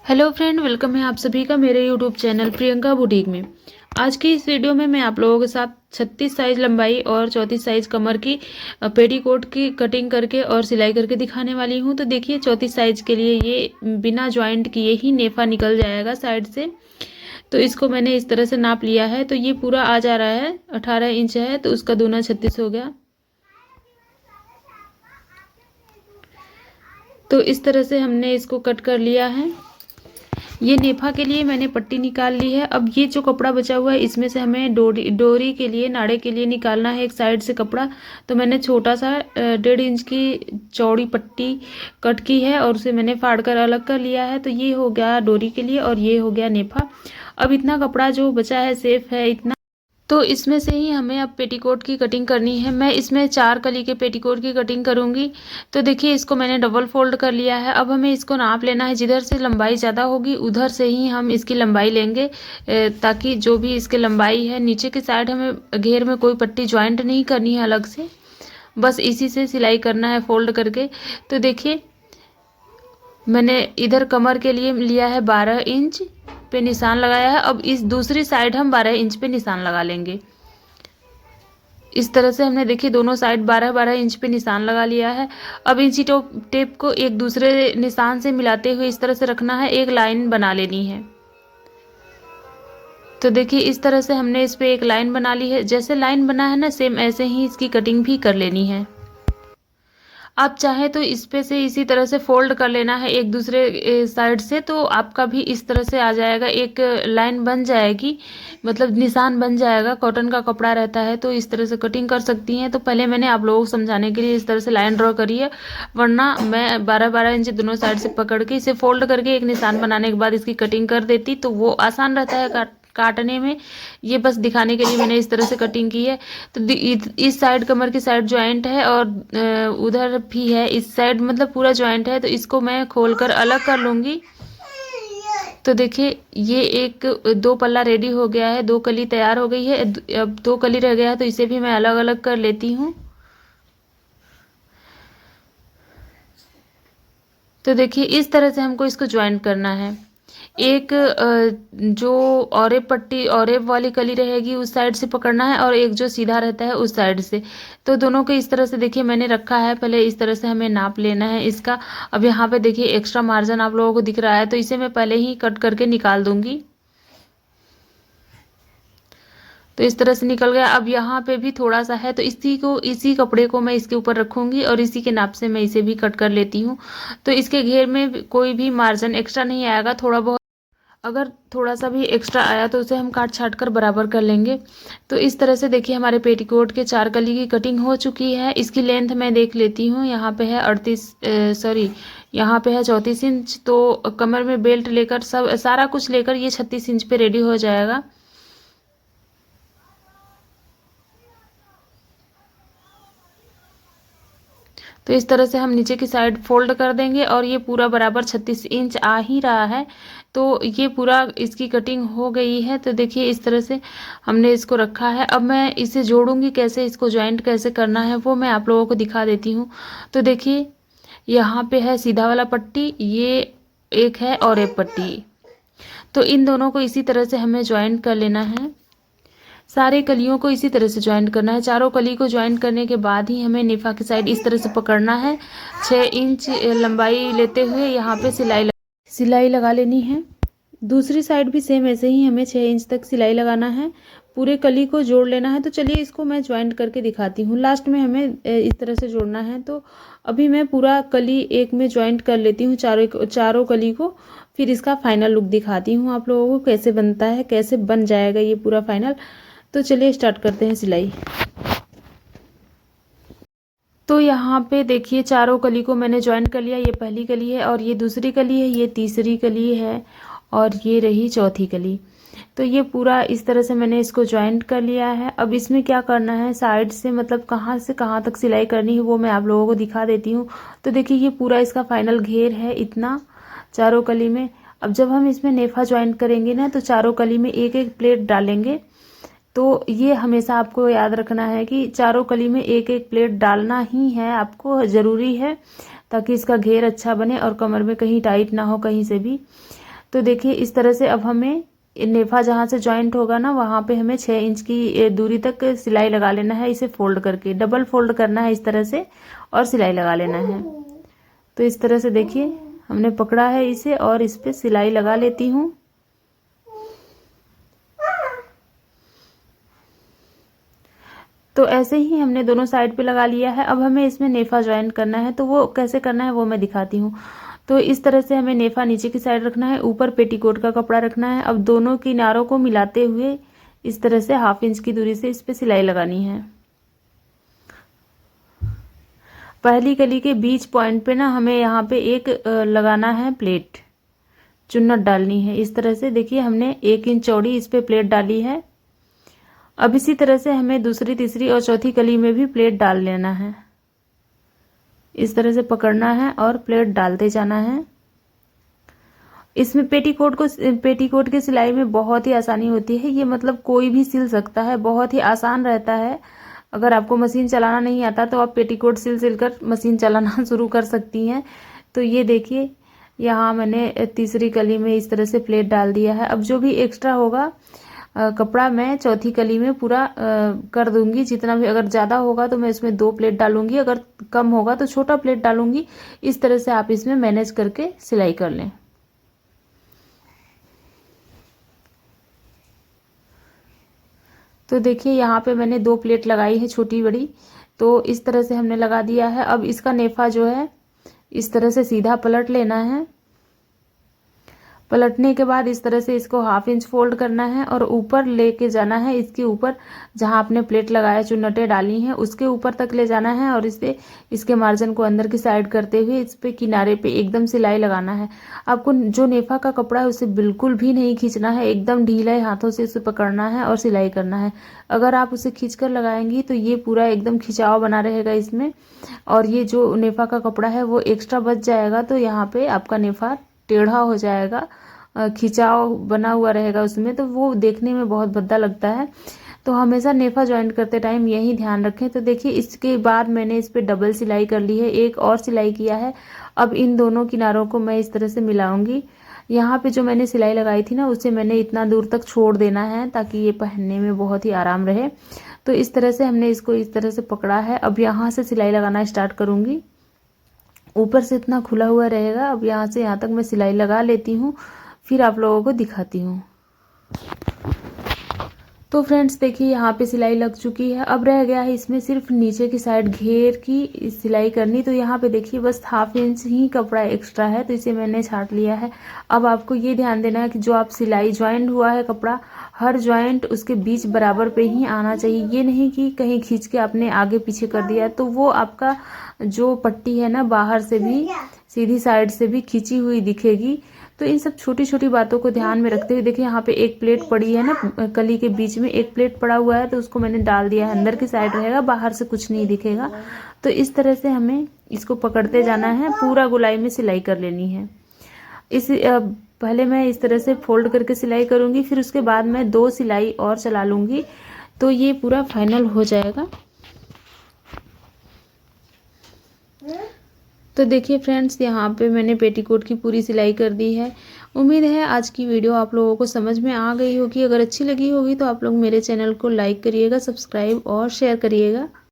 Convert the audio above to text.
Hello friend, welcome है आप सभी का मेरे यूट्यूब चैनल प्रियंका बुटीक में। आज की इस वीडियो में मैं आप लोगों के साथ 36 साइज लंबाई और 34 साइज कमर की पेटीकोट की कटिंग करके और सिलाई करके दिखाने वाली हूं। तो देखिए 34 साइज के लिए ये बिना जॉइंट किए ही नेफा निकल जाएगा साइड से। तो इसको मैंने इस तरह से नाप लिया है। तो ये पूरा आ जा रहा है 18 इंच है, तो उसका दूना 36 हो गया। तो इस तरह से हमने इसको कट कर लिया है। ये नेफा के लिए मैंने पट्टी निकाल ली है। अब ये जो कपड़ा बचा हुआ है इसमें से हमें डोरी के लिए, नाड़े के लिए निकालना है एक साइड से कपड़ा। तो मैंने छोटा सा 1.5 इंच की चौड़ी पट्टी कट की है और उसे मैंने फाड़ कर अलग कर लिया है। तो ये हो गया डोरी के लिए और ये हो गया नेफा। अब इतना कपड़ा जो बचा है सेफ है इतना। तो इसमें से ही हमें अब पेटीकोट की कटिंग करनी है। मैं इसमें 4 कली के पेटीकोट की कटिंग करूंगी। तो देखिए इसको मैंने डबल फोल्ड कर लिया है। अब हमें इसको नाप लेना है, जिधर से लंबाई ज़्यादा होगी उधर से ही हम इसकी लंबाई लेंगे, ताकि जो भी इसकी लंबाई है नीचे की साइड हमें घेर में कोई पट्टी ज्वाइंट नहीं करनी है अलग से, बस इसी से सिलाई करना है फोल्ड करके। तो देखिए मैंने इधर कमर के लिए लिया है 12 इंच पे निशान लगाया है। अब इस दूसरी साइड हम 12 इंच पे निशान लगा लेंगे। इस तरह से हमने देखिए दोनों साइड 12-12 इंच पे निशान लगा लिया है। अब इंची टेप को एक दूसरे निशान से मिलाते हुए इस तरह से रखना है, एक लाइन बना लेनी है। तो देखिए इस तरह से हमने इस पे एक लाइन बना ली है। जैसे लाइन बना है ना, सेम ऐसे ही इसकी कटिंग भी कर लेनी है। आप चाहें तो इस पे से इसी तरह से फोल्ड कर लेना है एक दूसरे साइड से, तो आपका भी इस तरह से आ जाएगा, एक लाइन बन जाएगी, मतलब निशान बन जाएगा। कॉटन का कपड़ा रहता है तो इस तरह से कटिंग कर सकती हैं। तो पहले मैंने आप लोगों को समझाने के लिए इस तरह से लाइन ड्रॉ करी है, वरना मैं 12-12 इंच दोनों साइड से पकड़ के इसे फोल्ड करके एक निशान बनाने के बाद इसकी कटिंग कर देती तो वो आसान रहता है काटने में। ये बस दिखाने के लिए मैंने इस तरह से कटिंग की है। तो इस साइड कमर की साइड ज्वाइंट है और उधर भी है, इस साइड मतलब पूरा ज्वाइंट है। तो इसको मैं खोलकर अलग कर लूँगी। तो देखिए ये एक 2 पल्ला रेडी हो गया है, 2 कली तैयार हो गई है। अब 2 कली रह गया है, तो इसे भी मैं अलग अलग कर लेती हूँ। तो देखिए इस तरह से हमको इसको ज्वाइंट करना है। एक जो औरेब पट्टी औरेब वाली कली रहेगी उस साइड से पकड़ना है और एक जो सीधा रहता है उस साइड से। तो दोनों को इस तरह से देखिए मैंने रखा है। पहले इस तरह से हमें नाप लेना है इसका। अब यहाँ पे देखिए एक्स्ट्रा मार्जिन आप लोगों को दिख रहा है, तो इसे मैं पहले ही कट करके निकाल दूंगी। तो इस तरह से निकल गया। अब यहाँ पे भी थोड़ा सा है, तो इसी कपड़े को मैं इसके ऊपर रखूंगी और इसी के नाप से मैं इसे भी कट कर लेती हूँ। तो इसके घेर में कोई भी मार्जिन एक्स्ट्रा नहीं आएगा। थोड़ा बहुत अगर थोड़ा सा भी एक्स्ट्रा आया तो उसे हम काट छाट कर बराबर कर लेंगे। तो इस तरह से देखिए हमारे पेटीकोट के 4 कली की कटिंग हो चुकी है। इसकी लेंथ मैं देख लेती हूँ। यहाँ पे है 34 इंच। तो कमर में बेल्ट लेकर सब सारा कुछ लेकर ये 36 इंच पे रेडी हो जाएगा। तो इस तरह से हम नीचे की साइड फोल्ड कर देंगे और ये पूरा बराबर 36 इंच आ ही रहा है। तो ये पूरा इसकी कटिंग हो गई है। तो देखिए इस तरह से हमने इसको रखा है। अब मैं इसे जोड़ूंगी कैसे, इसको ज्वाइंट कैसे करना है वो मैं आप लोगों को दिखा देती हूँ। तो देखिए यहाँ पे है सीधा वाला पट्टी, ये एक है और एक पट्टी। तो इन दोनों को इसी तरह से हमें ज्वाइंट कर लेना है। सारे कलियों को इसी तरह से ज्वाइंट करना है। चारों कली को ज्वाइंट करने के बाद ही हमें नेफा की साइड इस तरह से पकड़ना है। 6 इंच लंबाई लेते हुए यहाँ पे सिलाई लगा लेनी है। दूसरी साइड भी सेम ऐसे ही हमें 6 इंच तक सिलाई लगाना है। पूरे कली को जोड़ लेना है। तो चलिए इसको मैं ज्वाइंट करके दिखाती हूँ। लास्ट में हमें इस तरह से जोड़ना है। तो अभी मैं पूरा कली एक में ज्वाइंट कर लेती हूँ, चारों कली को। फिर इसका फाइनल लुक दिखाती हूँ आप लोगों को कैसे बनता है, कैसे बन जाएगा ये पूरा फाइनल। तो चलिए स्टार्ट करते हैं सिलाई। तो यहाँ पे देखिए चारों कली को मैंने ज्वाइंट कर लिया। ये पहली कली है और ये दूसरी कली है, ये तीसरी कली है और ये रही चौथी कली। तो ये पूरा इस तरह से मैंने इसको ज्वाइंट कर लिया है। अब इसमें क्या करना है, साइड से मतलब कहाँ से कहाँ तक सिलाई करनी है वो मैं आप लोगों को दिखा देती हूँ। तो देखिए ये पूरा इसका फाइनल घेर है इतना चारों कली में। अब जब हम इसमें नेफा ज्वाइंट करेंगे ना, तो चारों कली में एक एक प्लेट डालेंगे। तो ये हमेशा आपको याद रखना है कि चारों कली में एक एक प्लेट डालना ही है, आपको ज़रूरी है, ताकि इसका घेर अच्छा बने और कमर में कहीं टाइट ना हो कहीं से भी। तो देखिए इस तरह से अब हमें नेफा जहाँ से जॉइंट होगा ना वहाँ पे हमें 6 इंच की दूरी तक सिलाई लगा लेना है। इसे फोल्ड करके डबल फोल्ड करना है इस तरह से और सिलाई लगा लेना है। तो इस तरह से देखिए हमने पकड़ा है इसे और इस पे सिलाई लगा लेती हूँ। तो ऐसे ही हमने दोनों साइड पे लगा लिया है। अब हमें इसमें नेफा ज्वाइन करना है, तो वो कैसे करना है वो मैं दिखाती हूँ। तो इस तरह से हमें नेफा नीचे की साइड रखना है, ऊपर पेटीकोट का कपड़ा रखना है। अब दोनों किनारों को मिलाते हुए इस तरह से 1/2 इंच की दूरी से इस पे सिलाई लगानी है। पहली कली के बीच पॉइंट पे ना हमें यहाँ पे एक लगाना है प्लेट, चुन्नट डालनी है। इस तरह से देखिए हमने 1 इंच चौड़ी इस पे प्लेट डाली है। अब इसी तरह से हमें दूसरी, तीसरी और चौथी कली में भी प्लेट डाल लेना है। इस तरह से पकड़ना है और प्लेट डालते जाना है। इसमें पेटीकोट की सिलाई में बहुत ही आसानी होती है। ये मतलब कोई भी सिल सकता है, बहुत ही आसान रहता है। अगर आपको मशीन चलाना नहीं आता तो आप पेटीकोट सिलकर मशीन चलाना शुरू कर सकती हैं। तो ये देखिए यहाँ मैंने तीसरी कली में इस तरह से प्लेट डाल दिया है। अब जो भी एक्स्ट्रा होगा कपड़ा मैं चौथी कली में पूरा कर दूंगी। जितना भी, अगर ज़्यादा होगा तो मैं इसमें 2 प्लेट डालूंगी, अगर कम होगा तो छोटा प्लेट डालूंगी। इस तरह से आप इसमें मैनेज करके सिलाई कर लें। तो देखिए यहाँ पे मैंने 2 प्लेट लगाई है, छोटी बड़ी। तो इस तरह से हमने लगा दिया है। अब इसका नेफा जो है इस तरह से सीधा पलट लेना है। पलटने के बाद इस तरह से इसको 1/2 इंच फोल्ड करना है और ऊपर लेके जाना है। इसके ऊपर जहां आपने प्लेट लगाया, चुन्नटें डाली हैं, उसके ऊपर तक ले जाना है और इसके मार्जिन को अंदर की साइड करते हुए इस पे किनारे पे एकदम सिलाई लगाना है। आपको जो नेफा का कपड़ा है उसे बिल्कुल भी नहीं खींचना है, एकदम ढीले हाथों से उसे पकड़ना है और सिलाई करना है। अगर आप उसे खींचकर लगाएंगी तो ये पूरा एकदम खिंचाव बना रहेगा इसमें, और ये जो नेफा का कपड़ा है वो एक्स्ट्रा बच जाएगा। तो यहाँ पे आपका नेफा टेढ़ा हो जाएगा, खिंचाव बना हुआ रहेगा उसमें, तो वो देखने में बहुत भद्दा लगता है। तो हमेशा नेफा ज्वाइंट करते टाइम यही ध्यान रखें। तो देखिए इसके बाद मैंने इस पे डबल सिलाई कर ली है, एक और सिलाई किया है। अब इन दोनों किनारों को मैं इस तरह से मिलाऊंगी। यहाँ पे जो मैंने सिलाई लगाई थी ना उसे मैंने इतना दूर तक छोड़ देना है ताकि ये पहनने में बहुत ही आराम रहे। तो इस तरह से हमने इसको इस तरह से पकड़ा है। अब यहाँ से सिलाई लगाना स्टार्ट करूंगी। ऊपर से इतना खुला हुआ रहेगा। अब यहाँ से यहाँ तक मैं सिलाई लगा लेती हूँ, फिर आप लोगों को दिखाती हूँ। तो फ्रेंड्स देखिए यहाँ पे सिलाई लग चुकी है। अब रह गया है इसमें सिर्फ नीचे की साइड घेर की सिलाई करनी। तो यहाँ पे देखिए बस 1/2 इंच ही कपड़ा एक्स्ट्रा है, तो इसे मैंने छांट लिया है। अब आपको ये ध्यान देना है कि जो आप सिलाई ज्वाइंट हुआ है कपड़ा, हर ज्वाइंट उसके बीच बराबर पे ही आना चाहिए। ये नहीं कि कहीं खींच के आपने आगे पीछे कर दिया तो वो आपका जो पट्टी है ना बाहर से भी, सीधी साइड से भी खींची हुई दिखेगी। तो इन सब छोटी छोटी बातों को ध्यान में रखते हुए देखिए यहाँ पे एक प्लेट पड़ी है ना, कली के बीच में एक प्लेट पड़ा हुआ है, तो उसको मैंने डाल दिया है। अंदर की साइड रहेगा, बाहर से कुछ नहीं दिखेगा। तो इस तरह से हमें इसको पकड़ते जाना है, पूरा गोलाई में सिलाई कर लेनी है। पहले मैं इस तरह से फोल्ड करके सिलाई करूंगी, फिर उसके बाद मैं 2 सिलाई और चला लूंगी, तो ये पूरा फाइनल हो जाएगा। तो देखिए फ्रेंड्स यहाँ पे मैंने पेटीकोट की पूरी सिलाई कर दी है। उम्मीद है आज की वीडियो आप लोगों को समझ में आ गई होगी। अगर अच्छी लगी होगी तो आप लोग मेरे चैनल को लाइक करिएगा, सब्सक्राइब और शेयर करिएगा।